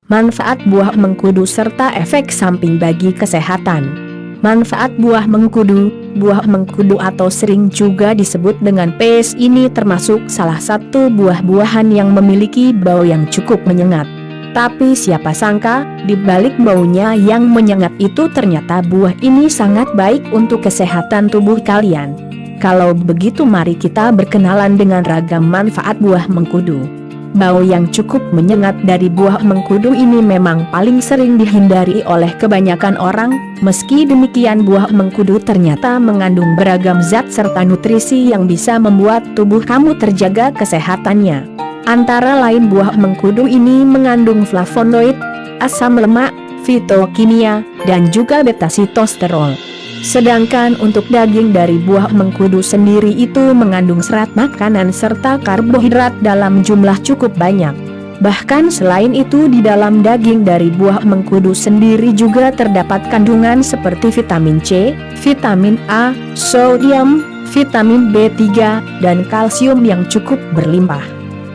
Manfaat buah mengkudu serta efek samping bagi kesehatan. Manfaat buah mengkudu. Buah mengkudu atau sering juga disebut dengan pes ini termasuk salah satu buah-buahan yang memiliki bau yang cukup menyengat. Tapi siapa sangka, di balik baunya yang menyengat itu ternyata buah ini sangat baik untuk kesehatan tubuh kalian. Kalau begitu mari kita berkenalan dengan ragam manfaat buah mengkudu. Bau yang cukup menyengat dari buah mengkudu ini memang paling sering dihindari oleh kebanyakan orang. Meski demikian buah mengkudu ternyata mengandung beragam zat serta nutrisi yang bisa membuat tubuh kamu terjaga kesehatannya. Antara lain buah mengkudu ini mengandung flavonoid, asam lemak, fitokimia, dan juga beta-sitosterol. Sedangkan untuk daging dari buah mengkudu sendiri itu mengandung serat makanan serta karbohidrat dalam jumlah cukup banyak. Bahkan selain itu di dalam daging dari buah mengkudu sendiri juga terdapat kandungan seperti vitamin C, vitamin A, sodium, vitamin B3, dan kalsium yang cukup berlimpah.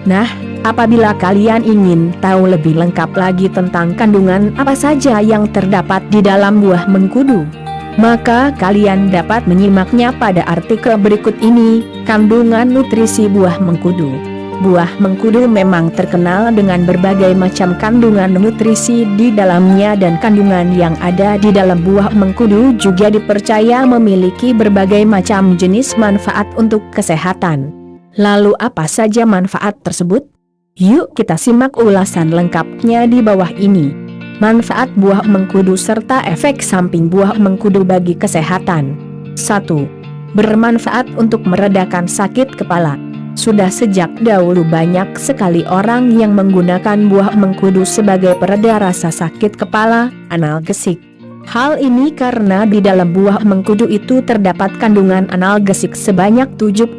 Nah, apabila kalian ingin tahu lebih lengkap lagi tentang kandungan apa saja yang terdapat di dalam buah mengkudu, maka kalian dapat menyimaknya pada artikel berikut ini, kandungan nutrisi buah mengkudu. Buah mengkudu memang terkenal dengan berbagai macam kandungan nutrisi di dalamnya dan kandungan yang ada di dalam buah mengkudu juga dipercaya memiliki berbagai macam jenis manfaat untuk kesehatan. Lalu apa saja manfaat tersebut? Yuk kita simak ulasan lengkapnya di bawah ini. Manfaat buah mengkudu serta efek samping buah mengkudu bagi kesehatan. 1. Bermanfaat untuk meredakan sakit kepala. Sudah sejak dahulu banyak sekali orang yang menggunakan buah mengkudu sebagai pereda rasa sakit kepala, analgesik. Hal ini karena di dalam buah mengkudu itu terdapat kandungan analgesik sebanyak 75%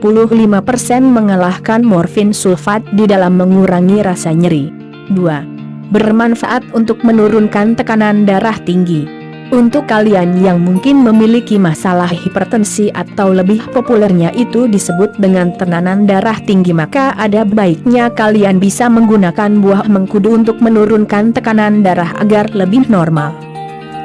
mengalahkan morfin sulfat di dalam mengurangi rasa nyeri. 2. Bermanfaat untuk menurunkan tekanan darah tinggi. Untuk kalian yang mungkin memiliki masalah hipertensi atau lebih populernya itu disebut dengan tekanan darah tinggi, maka ada baiknya kalian bisa menggunakan buah mengkudu untuk menurunkan tekanan darah agar lebih normal.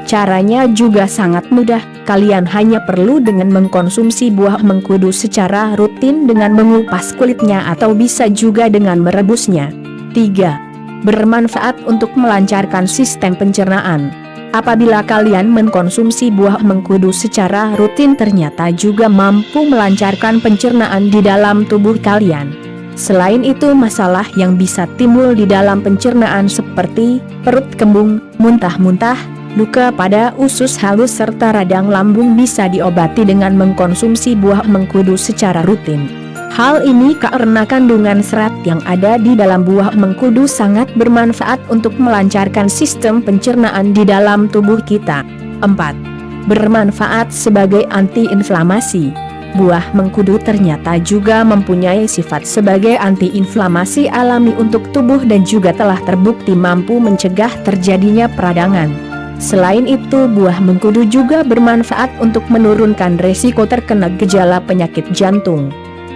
Caranya juga sangat mudah, kalian hanya perlu dengan mengkonsumsi buah mengkudu secara rutin dengan mengupas kulitnya atau bisa juga dengan merebusnya. 3. Bermanfaat untuk melancarkan sistem pencernaan. Apabila kalian mengkonsumsi buah mengkudu secara rutin ternyata juga mampu melancarkan pencernaan di dalam tubuh kalian. Selain itu masalah yang bisa timbul di dalam pencernaan seperti perut kembung, muntah-muntah, luka pada usus halus serta radang lambung bisa diobati dengan mengkonsumsi buah mengkudu secara rutin. Hal ini karena kandungan serat yang ada di dalam buah mengkudu sangat bermanfaat untuk melancarkan sistem pencernaan di dalam tubuh kita. 4. Bermanfaat sebagai antiinflamasi. Buah mengkudu ternyata juga mempunyai sifat sebagai antiinflamasi alami untuk tubuh dan juga telah terbukti mampu mencegah terjadinya peradangan. Selain itu buah mengkudu juga bermanfaat untuk menurunkan resiko terkena gejala penyakit jantung.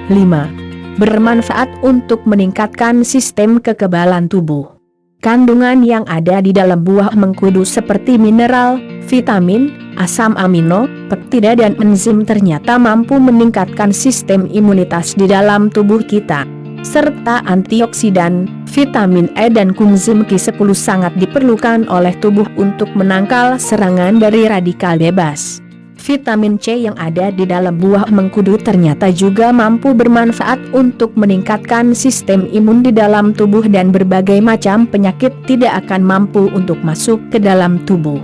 5. Bermanfaat untuk meningkatkan sistem kekebalan tubuh. Kandungan yang ada di dalam buah mengkudu seperti mineral, vitamin, asam amino, peptida dan enzim ternyata mampu meningkatkan sistem imunitas di dalam tubuh kita. Serta antioksidan, vitamin E dan koenzim Q10 sangat diperlukan oleh tubuh untuk menangkal serangan dari radikal bebas. Vitamin C yang ada di dalam buah mengkudu ternyata juga mampu bermanfaat untuk meningkatkan sistem imun di dalam tubuh dan berbagai macam penyakit tidak akan mampu untuk masuk ke dalam tubuh.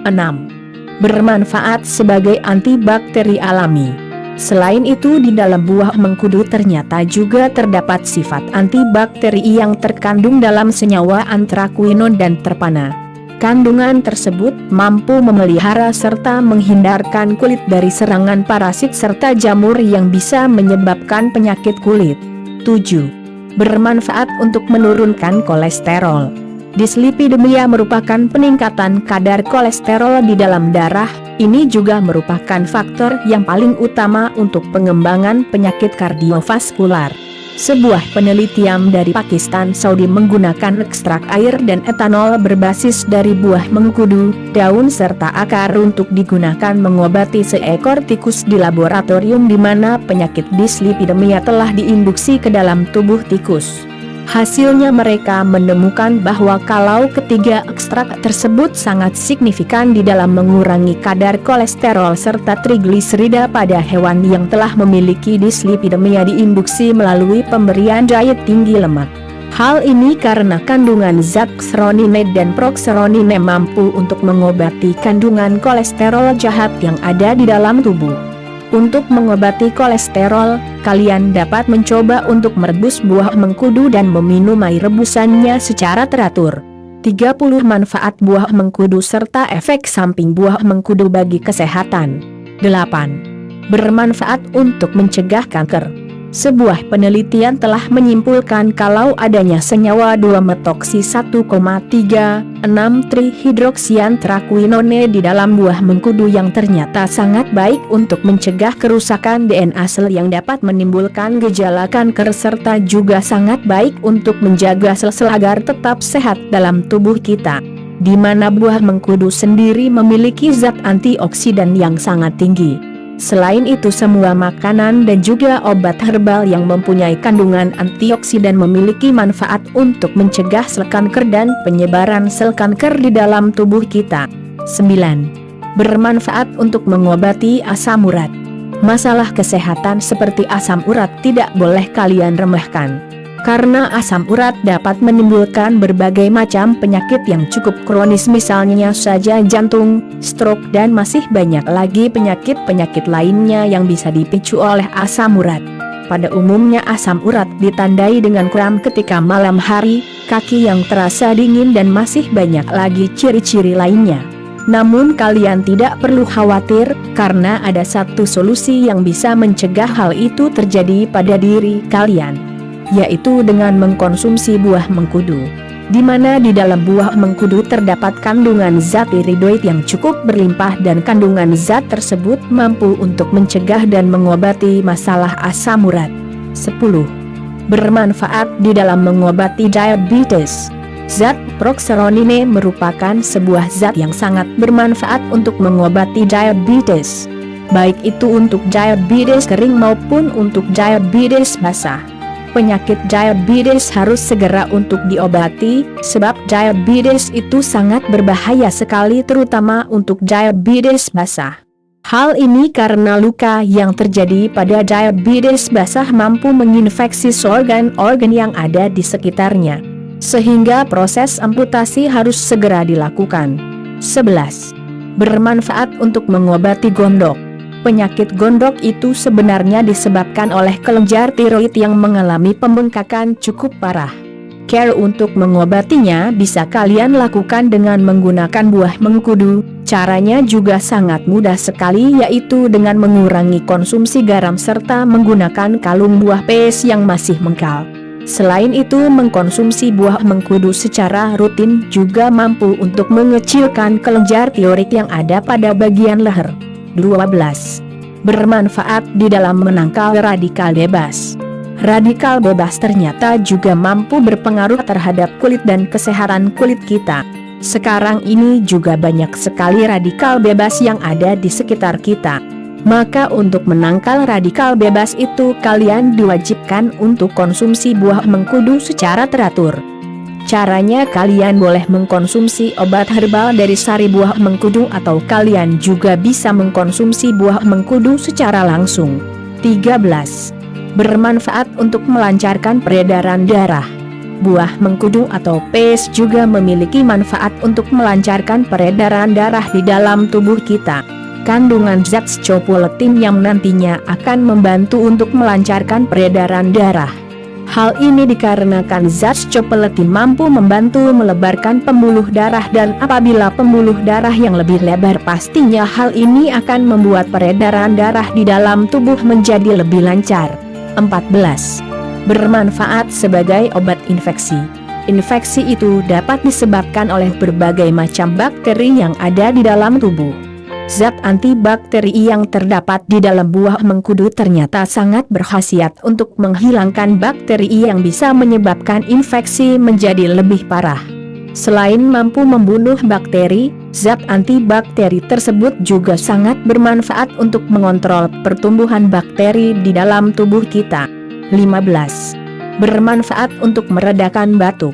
6. Bermanfaat sebagai antibakteri alami. Selain itu di dalam buah mengkudu ternyata juga terdapat sifat antibakteri yang terkandung dalam senyawa antraquinone dan terpana. Kandungan tersebut mampu memelihara serta menghindarkan kulit dari serangan parasit serta jamur yang bisa menyebabkan penyakit kulit. 7. Bermanfaat untuk menurunkan kolesterol. Dislipidemia merupakan peningkatan kadar kolesterol di dalam darah. Ini juga merupakan faktor yang paling utama untuk pengembangan penyakit kardiovaskular. Sebuah penelitian dari Pakistan Saudi menggunakan ekstrak air dan etanol berbasis dari buah mengkudu, daun serta akar untuk digunakan mengobati seekor tikus di laboratorium di mana penyakit dislipidemia telah diinduksi ke dalam tubuh tikus. Hasilnya mereka menemukan bahwa kalau ketiga ekstrak tersebut sangat signifikan di dalam mengurangi kadar kolesterol serta trigliserida pada hewan yang telah memiliki dislipidemia diinduksi melalui pemberian diet tinggi lemak. Hal ini karena kandungan zat xeronine dan proxeronine mampu untuk mengobati kandungan kolesterol jahat yang ada di dalam tubuh. Untuk mengobati kolesterol, kalian dapat mencoba untuk merebus buah mengkudu dan meminum air rebusannya secara teratur. 30 manfaat buah mengkudu serta efek samping buah mengkudu bagi kesehatan. 8. Bermanfaat untuk mencegah kanker. Sebuah penelitian telah menyimpulkan kalau adanya senyawa 2-metoksi 1,36-trihidroksiantraquinone di dalam buah mengkudu yang ternyata sangat baik untuk mencegah kerusakan DNA sel yang dapat menimbulkan gejala kanker serta juga sangat baik untuk menjaga sel-sel agar tetap sehat dalam tubuh kita. Di mana buah mengkudu sendiri memiliki zat antioksidan yang sangat tinggi. Selain itu semua makanan dan juga obat herbal yang mempunyai kandungan antioksidan memiliki manfaat untuk mencegah sel kanker dan penyebaran sel kanker di dalam tubuh kita. 9. Bermanfaat untuk mengobati asam urat. Masalah kesehatan seperti asam urat tidak boleh kalian remehkan. Karena asam urat dapat menimbulkan berbagai macam penyakit yang cukup kronis misalnya saja jantung, stroke dan masih banyak lagi penyakit-penyakit lainnya yang bisa dipicu oleh asam urat. Pada umumnya asam urat ditandai dengan kram ketika malam hari, kaki yang terasa dingin dan masih banyak lagi ciri-ciri lainnya. Namun kalian tidak perlu khawatir, karena ada satu solusi yang bisa mencegah hal itu terjadi pada diri kalian. Yaitu dengan mengkonsumsi buah mengkudu. Di mana di dalam buah mengkudu terdapat kandungan zat iridoid yang cukup berlimpah dan kandungan zat tersebut mampu untuk mencegah dan mengobati masalah asam urat. 10. Bermanfaat di dalam mengobati diabetes. Zat proxeronine merupakan sebuah zat yang sangat bermanfaat untuk mengobati diabetes. Baik itu untuk diabetes kering maupun untuk diabetes basah. Penyakit diabetes harus segera untuk diobati, sebab diabetes itu sangat berbahaya sekali terutama untuk diabetes basah. Hal ini karena luka yang terjadi pada diabetes basah mampu menginfeksi organ-organ yang ada di sekitarnya. Sehingga proses amputasi harus segera dilakukan. 11. Bermanfaat untuk mengobati gondok. Penyakit gondok itu sebenarnya disebabkan oleh kelenjar tiroid yang mengalami pembengkakan cukup parah. Care untuk mengobatinya bisa kalian lakukan dengan menggunakan buah mengkudu. Caranya juga sangat mudah sekali yaitu dengan mengurangi konsumsi garam serta menggunakan kalung buah pes yang masih mengkal. Selain itu mengkonsumsi buah mengkudu secara rutin juga mampu untuk mengecilkan kelenjar tiroid yang ada pada bagian leher. 12. Bermanfaat di dalam menangkal radikal bebas. Radikal bebas ternyata juga mampu berpengaruh terhadap kulit dan kesehatan kulit kita. Sekarang ini juga banyak sekali radikal bebas yang ada di sekitar kita. Maka untuk menangkal radikal bebas itu kalian diwajibkan untuk konsumsi buah mengkudu secara teratur. Caranya kalian boleh mengkonsumsi obat herbal dari sari buah mengkudu atau kalian juga bisa mengkonsumsi buah mengkudu secara langsung. 13. Bermanfaat untuk melancarkan peredaran darah. Buah mengkudu atau pes juga memiliki manfaat untuk melancarkan peredaran darah di dalam tubuh kita. Kandungan zat scopoletin yang nantinya akan membantu untuk melancarkan peredaran darah. Hal ini dikarenakan zat scopoletin mampu membantu melebarkan pembuluh darah dan apabila pembuluh darah yang lebih lebar pastinya hal ini akan membuat peredaran darah di dalam tubuh menjadi lebih lancar. 14. Bermanfaat sebagai obat infeksi. Infeksi itu dapat disebabkan oleh berbagai macam bakteri yang ada di dalam tubuh. Zat antibakteri yang terdapat di dalam buah mengkudu ternyata sangat berkhasiat untuk menghilangkan bakteri yang bisa menyebabkan infeksi menjadi lebih parah. Selain mampu membunuh bakteri, zat antibakteri tersebut juga sangat bermanfaat untuk mengontrol pertumbuhan bakteri di dalam tubuh kita. 15. Bermanfaat untuk meredakan batuk.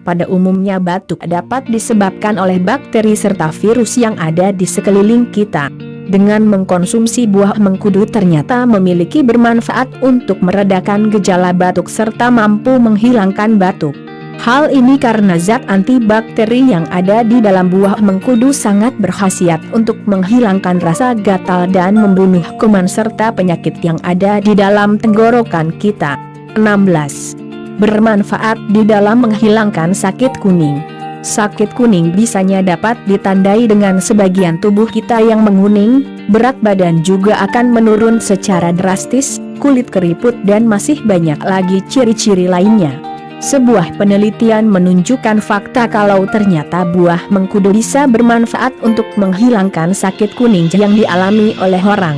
Pada umumnya batuk dapat disebabkan oleh bakteri serta virus yang ada di sekeliling kita. Dengan mengkonsumsi buah mengkudu ternyata memiliki bermanfaat untuk meredakan gejala batuk serta mampu menghilangkan batuk. Hal ini karena zat antibakteri yang ada di dalam buah mengkudu sangat berkhasiat untuk menghilangkan rasa gatal dan membunuh kuman serta penyakit yang ada di dalam tenggorokan kita. 16. Bermanfaat di dalam menghilangkan sakit kuning. Sakit kuning biasanya dapat ditandai dengan sebagian tubuh kita yang menguning, berat badan juga akan menurun secara drastis, kulit keriput dan masih banyak lagi ciri-ciri lainnya. Sebuah penelitian menunjukkan fakta kalau ternyata buah mengkudu bisa bermanfaat untuk menghilangkan sakit kuning yang dialami oleh orang.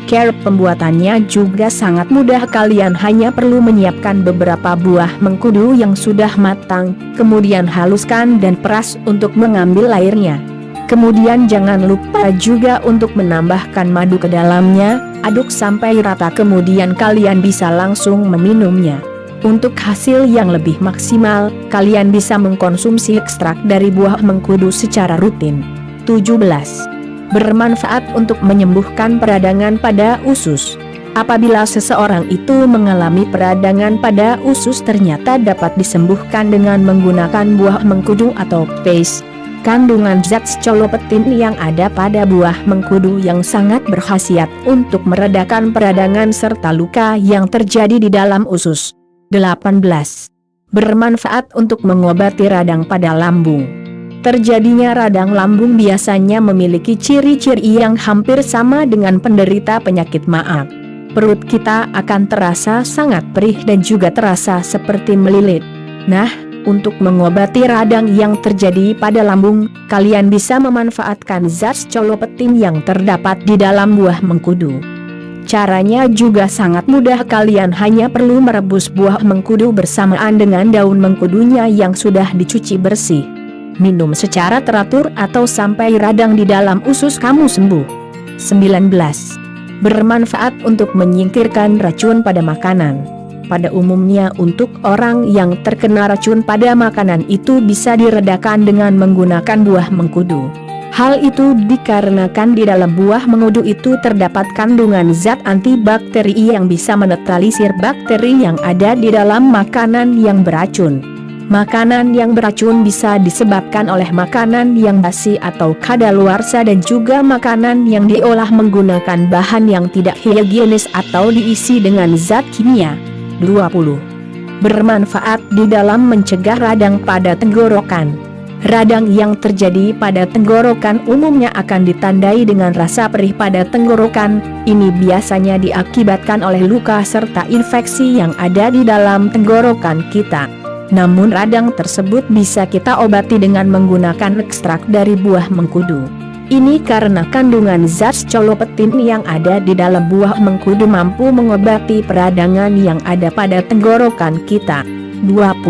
Cara pembuatannya juga sangat mudah, kalian hanya perlu menyiapkan beberapa buah mengkudu yang sudah matang, kemudian haluskan dan peras untuk mengambil airnya. Kemudian jangan lupa juga untuk menambahkan madu ke dalamnya, aduk sampai rata kemudian kalian bisa langsung meminumnya. Untuk hasil yang lebih maksimal, kalian bisa mengkonsumsi ekstrak dari buah mengkudu secara rutin. 17. Bermanfaat untuk menyembuhkan peradangan pada usus. Apabila seseorang itu mengalami peradangan pada usus ternyata dapat disembuhkan dengan menggunakan buah mengkudu atau paste. Kandungan zat scolopethin yang ada pada buah mengkudu yang sangat berkhasiat untuk meredakan peradangan serta luka yang terjadi di dalam usus. 18. Bermanfaat untuk mengobati radang pada lambung. Terjadinya radang lambung biasanya memiliki ciri-ciri yang hampir sama dengan penderita penyakit maag. Perut kita akan terasa sangat perih dan juga terasa seperti melilit. Nah, untuk mengobati radang yang terjadi pada lambung, kalian bisa memanfaatkan zat scolopethin yang terdapat di dalam buah mengkudu. Caranya juga sangat mudah, kalian hanya perlu merebus buah mengkudu bersamaan dengan daun mengkudunya yang sudah dicuci bersih. Minum secara teratur atau sampai radang di dalam usus kamu sembuh. 19. Bermanfaat untuk menyingkirkan racun pada makanan. Pada umumnya untuk orang yang terkena racun pada makanan itu bisa diredakan dengan menggunakan buah mengkudu. Hal itu dikarenakan di dalam buah mengkudu itu terdapat kandungan zat antibakteri yang bisa menetralisir bakteri yang ada di dalam makanan yang beracun. Makanan yang beracun bisa disebabkan oleh makanan yang basi atau kadaluarsa dan juga makanan yang diolah menggunakan bahan yang tidak higienis atau diisi dengan zat kimia. 20. Bermanfaat di dalam mencegah radang pada tenggorokan. Radang yang terjadi pada tenggorokan umumnya akan ditandai dengan rasa perih pada tenggorokan. Ini biasanya diakibatkan oleh luka serta infeksi yang ada di dalam tenggorokan kita. Namun radang tersebut bisa kita obati dengan menggunakan ekstrak dari buah mengkudu. Ini karena kandungan zat scolopethin yang ada di dalam buah mengkudu mampu mengobati peradangan yang ada pada tenggorokan kita. 21.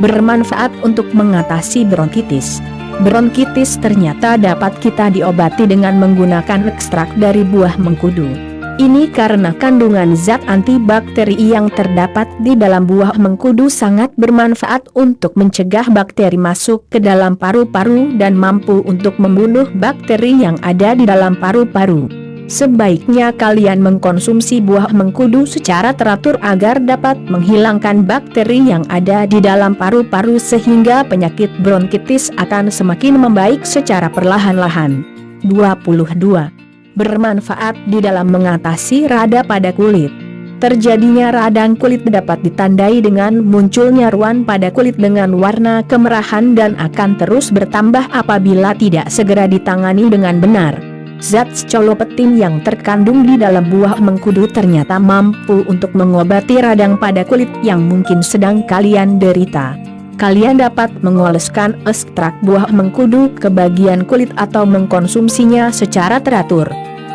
Bermanfaat untuk mengatasi bronkitis. Bronkitis ternyata dapat kita diobati dengan menggunakan ekstrak dari buah mengkudu. Ini karena kandungan zat antibakteri yang terdapat di dalam buah mengkudu sangat bermanfaat untuk mencegah bakteri masuk ke dalam paru-paru dan mampu untuk membunuh bakteri yang ada di dalam paru-paru. Sebaiknya kalian mengkonsumsi buah mengkudu secara teratur agar dapat menghilangkan bakteri yang ada di dalam paru-paru sehingga penyakit bronkitis akan semakin membaik secara perlahan-lahan. 22. Bermanfaat di dalam mengatasi rada pada kulit. Terjadinya radang kulit dapat ditandai dengan munculnya ruam pada kulit dengan warna kemerahan dan akan terus bertambah apabila tidak segera ditangani dengan benar. Zat scolopethin yang terkandung di dalam buah mengkudu ternyata mampu untuk mengobati radang pada kulit yang mungkin sedang kalian derita. Kalian dapat mengoleskan ekstrak buah mengkudu ke bagian kulit atau mengkonsumsinya secara teratur.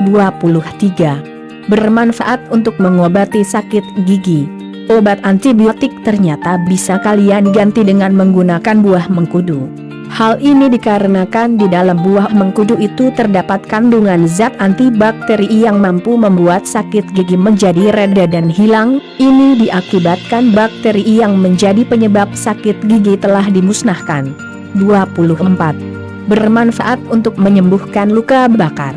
23. Bermanfaat untuk mengobati sakit gigi. Obat antibiotik ternyata bisa kalian ganti dengan menggunakan buah mengkudu. Hal ini dikarenakan di dalam buah mengkudu itu terdapat kandungan zat antibakteri yang mampu membuat sakit gigi menjadi reda dan hilang. Ini diakibatkan bakteri yang menjadi penyebab sakit gigi telah dimusnahkan. 24. Bermanfaat untuk menyembuhkan luka bakar.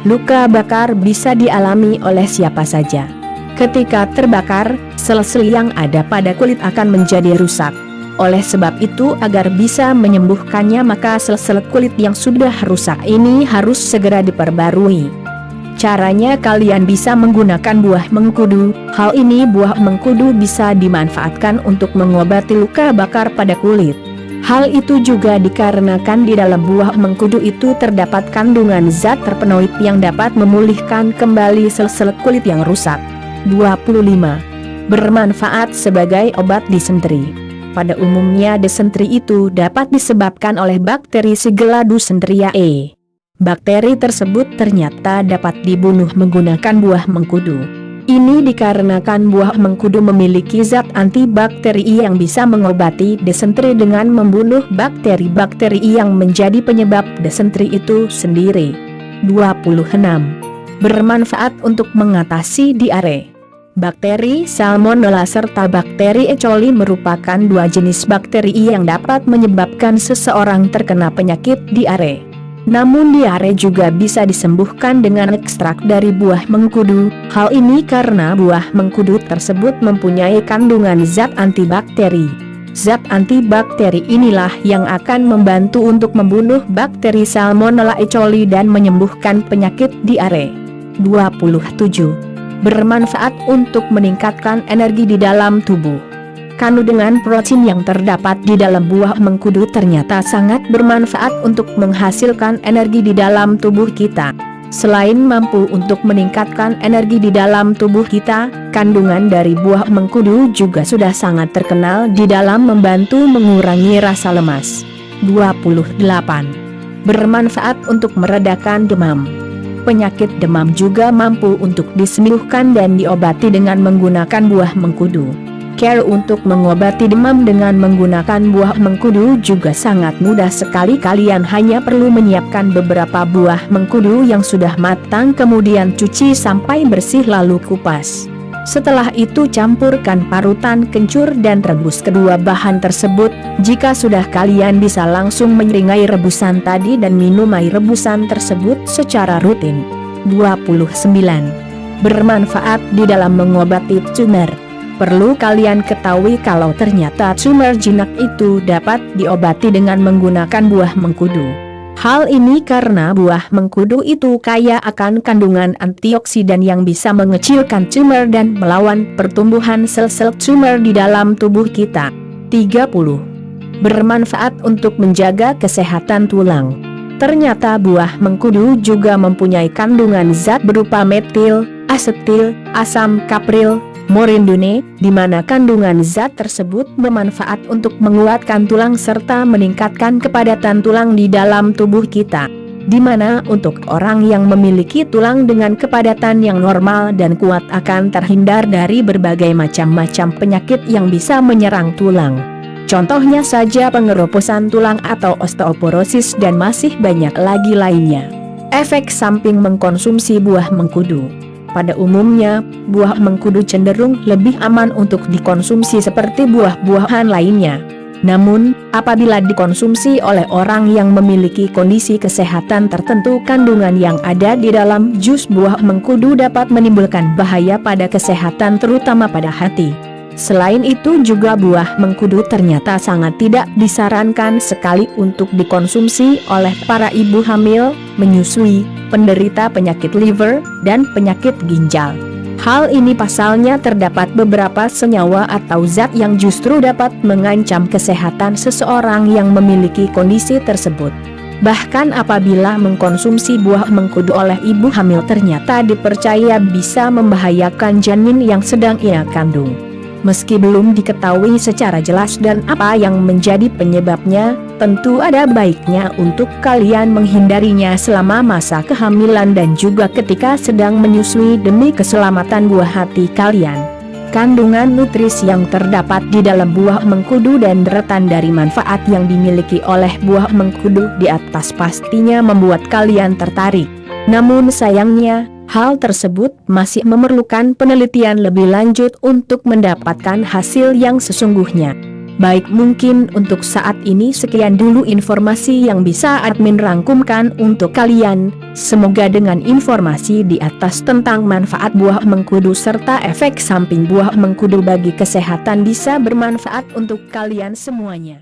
Luka bakar bisa dialami oleh siapa saja. Ketika terbakar, sel-sel yang ada pada kulit akan menjadi rusak. Oleh sebab itu, agar bisa menyembuhkannya maka sel-sel kulit yang sudah rusak ini harus segera diperbarui. Caranya kalian bisa menggunakan buah mengkudu. Hal ini buah mengkudu bisa dimanfaatkan untuk mengobati luka bakar pada kulit. Hal itu juga dikarenakan di dalam buah mengkudu itu terdapat kandungan zat terpenoid yang dapat memulihkan kembali sel-sel kulit yang rusak. 25. Bermanfaat sebagai obat disenteri. Pada umumnya disenteri itu dapat disebabkan oleh bakteri Shigella dysenteriae. Bakteri tersebut ternyata dapat dibunuh menggunakan buah mengkudu. Ini dikarenakan buah mengkudu memiliki zat antibakteri yang bisa mengobati disenteri dengan membunuh bakteri-bakteri yang menjadi penyebab disenteri itu sendiri. 26. Bermanfaat untuk mengatasi diare. Bakteri Salmonella serta bakteri E. coli merupakan dua jenis bakteri yang dapat menyebabkan seseorang terkena penyakit diare. Namun diare juga bisa disembuhkan dengan ekstrak dari buah mengkudu. Hal ini karena buah mengkudu tersebut mempunyai kandungan zat antibakteri. Zat antibakteri inilah yang akan membantu untuk membunuh bakteri Salmonella E. coli dan menyembuhkan penyakit diare. 27. Bermanfaat untuk meningkatkan energi di dalam tubuh. Kandungan protein yang terdapat di dalam buah mengkudu ternyata sangat bermanfaat untuk menghasilkan energi di dalam tubuh kita. Selain mampu untuk meningkatkan energi di dalam tubuh kita, kandungan dari buah mengkudu juga sudah sangat terkenal di dalam membantu mengurangi rasa lemas. 28. Bermanfaat untuk meredakan demam. Penyakit demam juga mampu untuk disembuhkan dan diobati dengan menggunakan buah mengkudu. Cara untuk mengobati demam dengan menggunakan buah mengkudu juga sangat mudah sekali. Kalian hanya perlu menyiapkan beberapa buah mengkudu yang sudah matang, kemudian cuci sampai bersih lalu kupas. Setelah itu campurkan parutan kencur dan rebus kedua bahan tersebut. Jika sudah, kalian bisa langsung menyeringai rebusan tadi dan minum air rebusan tersebut secara rutin. 29. Bermanfaat di dalam mengobati tumor. Perlu kalian ketahui kalau ternyata tumor jinak itu dapat diobati dengan menggunakan buah mengkudu. Hal ini karena buah mengkudu itu kaya akan kandungan antioksidan yang bisa mengecilkan tumor dan melawan pertumbuhan sel-sel tumor di dalam tubuh kita. 30. Bermanfaat untuk menjaga kesehatan tulang. Ternyata buah mengkudu juga mempunyai kandungan zat berupa metil, asetil, asam kapril, morindone, di mana kandungan zat tersebut bermanfaat untuk menguatkan tulang serta meningkatkan kepadatan tulang di dalam tubuh kita. Di mana untuk orang yang memiliki tulang dengan kepadatan yang normal dan kuat akan terhindar dari berbagai macam-macam penyakit yang bisa menyerang tulang. Contohnya saja pengeroposan tulang atau osteoporosis dan masih banyak lagi lainnya. Efek samping mengkonsumsi buah mengkudu. Pada umumnya, buah mengkudu cenderung lebih aman untuk dikonsumsi seperti buah-buahan lainnya. Namun, apabila dikonsumsi oleh orang yang memiliki kondisi kesehatan tertentu, kandungan yang ada di dalam jus buah mengkudu dapat menimbulkan bahaya pada kesehatan terutama pada hati. Selain itu juga buah mengkudu ternyata sangat tidak disarankan sekali untuk dikonsumsi oleh para ibu hamil, menyusui, penderita penyakit liver, dan penyakit ginjal. Hal ini pasalnya terdapat beberapa senyawa atau zat yang justru dapat mengancam kesehatan seseorang yang memiliki kondisi tersebut. Bahkan apabila mengkonsumsi buah mengkudu oleh ibu hamil ternyata dipercaya bisa membahayakan janin yang sedang ia kandung. Meski belum diketahui secara jelas dan apa yang menjadi penyebabnya, tentu ada baiknya untuk kalian menghindarinya selama masa kehamilan dan juga ketika sedang menyusui demi keselamatan buah hati kalian. Kandungan nutrisi yang terdapat di dalam buah mengkudu dan deretan dari manfaat yang dimiliki oleh buah mengkudu di atas pastinya membuat kalian tertarik. Namun sayangnya, hal tersebut masih memerlukan penelitian lebih lanjut untuk mendapatkan hasil yang sesungguhnya. Baik, mungkin untuk saat ini sekian dulu informasi yang bisa admin rangkumkan untuk kalian. Semoga dengan informasi di atas tentang manfaat buah mengkudu serta efek samping buah mengkudu bagi kesehatan bisa bermanfaat untuk kalian semuanya.